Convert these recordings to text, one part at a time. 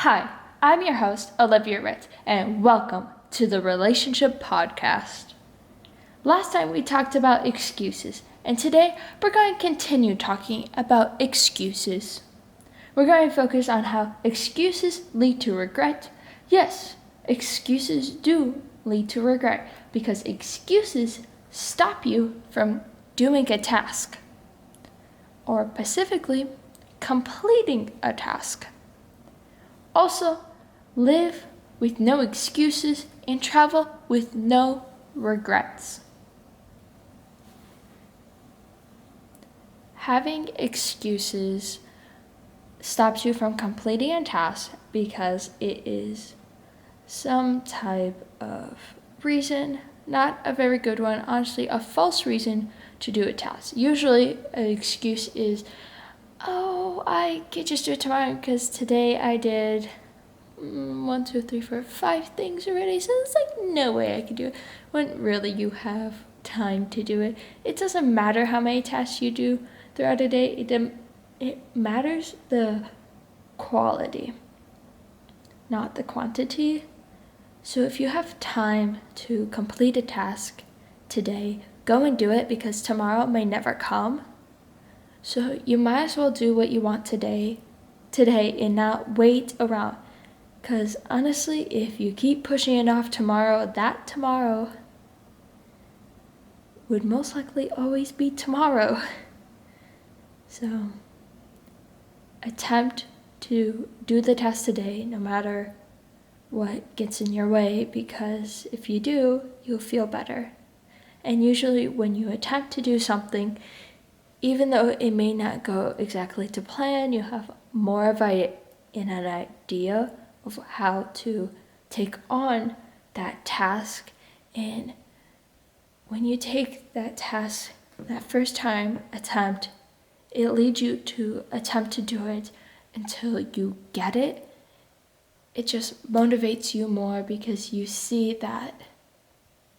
Hi, I'm your host, Olivia, and welcome to the Relationship Podcast. Last time we talked about excuses, and today we're going to continue talking about excuses. We're going to focus on how excuses lead to regret. Yes, excuses do lead to regret because excuses stop you from doing a task, or specifically, completing a task. Also, live with no excuses and travel with no regrets. Having excuses stops you from completing a task because it is some type of reason, not a very good one, honestly, a false reason to do a task. Usually, an excuse is, I could just do it tomorrow because today I did 1, 2, 3, 4, 5 things already, so it's like no way I could do it. When really you have time to do it. It doesn't matter how many tasks you do throughout a day, it matters the quality, not the quantity. So if you have time to complete a task today, go and do it because tomorrow may never come. So you might as well do what you want today and not wait around. Because honestly, if you keep pushing it off tomorrow, that tomorrow would most likely always be tomorrow. So attempt to do the test today no matter what gets in your way, because if you do, you'll feel better. And usually when you attempt to do something, even though it may not go exactly to plan, you have more of an idea of how to take on that task. And when you take that task, that first time attempt, it leads you to attempt to do it until you get it. It just motivates you more because you see that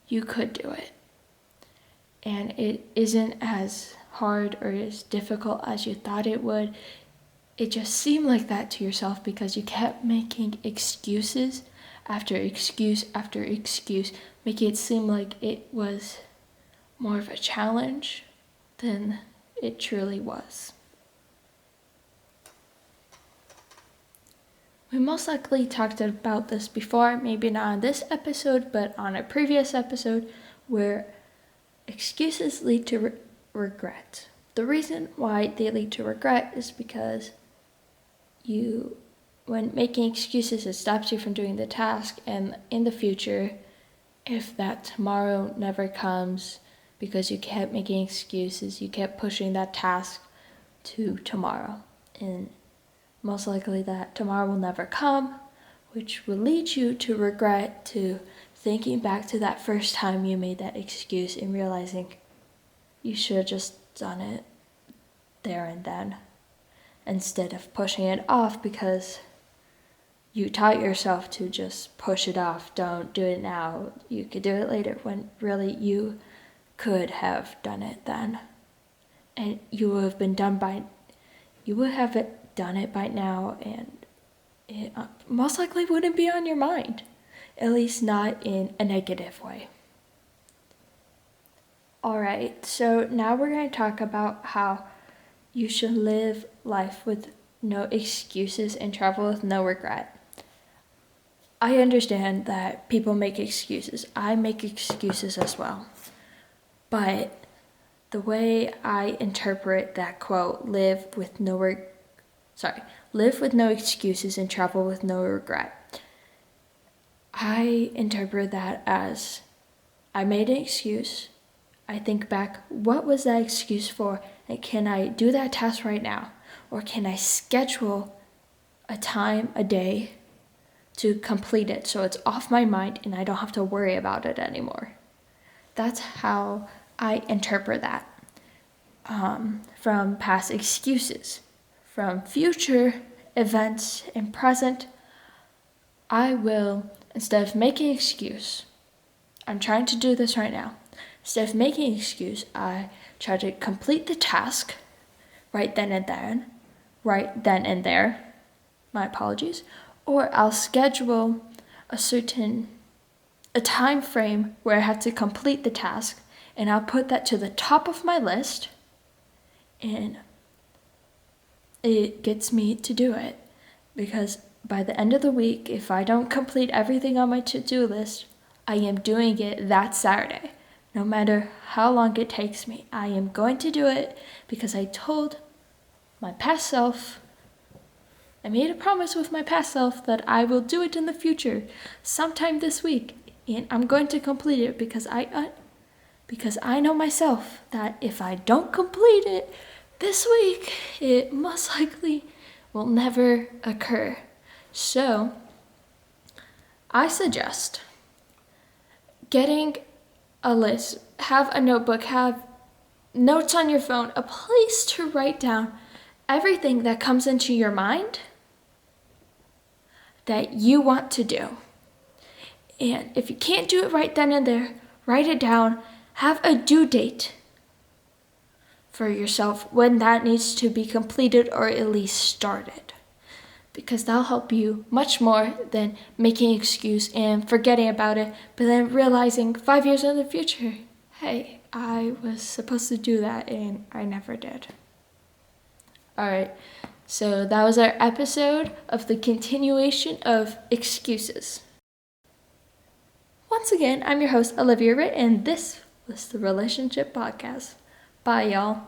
you could do it. And it isn't as hard or as difficult as you thought it would. It just seemed like that to yourself because you kept making excuses after excuse after excuse, making it seem like it was more of a challenge than it truly was. We most likely talked about this before, maybe not on this episode, but on a previous episode, where excuses lead to regret. The reason why they lead to regret is because when making excuses, it stops you from doing the task, and in the future, if that tomorrow never comes because you kept making excuses, you kept pushing that task to tomorrow, and most likely that tomorrow will never come, which will lead you to regret, to thinking back to that first time you made that excuse and realizing you should have just done it there and then instead of pushing it off because you taught yourself to just push it off. Don't do it now. You could do it later, when really you could have done it then. And you would have done it by now, and it most likely wouldn't be on your mind, at least not in a negative way. Alright, so now we're going to talk about how you should live life with no excuses and travel with no regret. I understand that people make excuses. I make excuses as well. But the way I interpret that quote, live with no excuses and travel with no regret, I interpret that as I made an excuse. I think back, what was that excuse for? And can I do that task right now? Or can I schedule a time, a day to complete it so it's off my mind and I don't have to worry about it anymore? That's how I interpret that. From past excuses, from future events and present, I will, instead of making an excuse, I'm trying to do this right now. Instead of making an excuse, I try to complete the task right then and there. My apologies. Or I'll schedule a time frame where I have to complete the task, and I'll put that to the top of my list, and it gets me to do it. Because by the end of the week, if I don't complete everything on my to-do list, I am doing it that Saturday. No matter how long it takes me, I am going to do it because I told my past self, I made a promise with my past self that I will do it in the future, sometime this week, and I'm going to complete it because I know myself that if I don't complete it this week, it most likely will never occur. So, I suggest getting a list, have a notebook, have notes on your phone, a place to write down everything that comes into your mind that you want to do. And if you can't do it right then and there, write it down, have a due date for yourself when that needs to be completed or at least started. Because that'll help you much more than making an excuse and forgetting about it, but then realizing 5 years in the future, hey, I was supposed to do that and I never did. Alright, so that was our episode of the continuation of excuses. Once again, I'm your host, Olivia, and this was the Relationship Podcast. Bye, y'all.